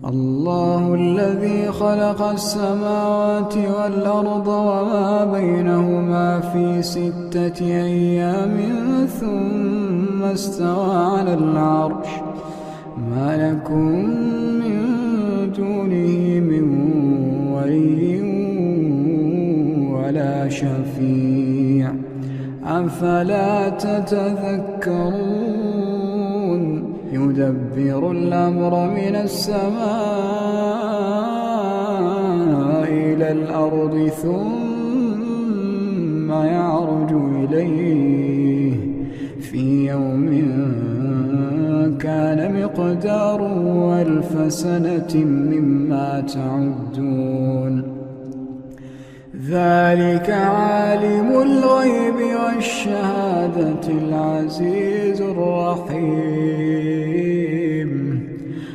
الله الذي خلق السماوات والأرض وما بينهما في 6 أيام ثم استوى على العرش ما لكم من دونه من ولي ولا شفيع أفلا تتذكرون يدبر الأمر من السماء إلى الأرض ثم يعرج إليه في يوم كان مقداره 1000 سنة مما تعدون ذلك عالم الغيب والشهادة العزيز الرحيم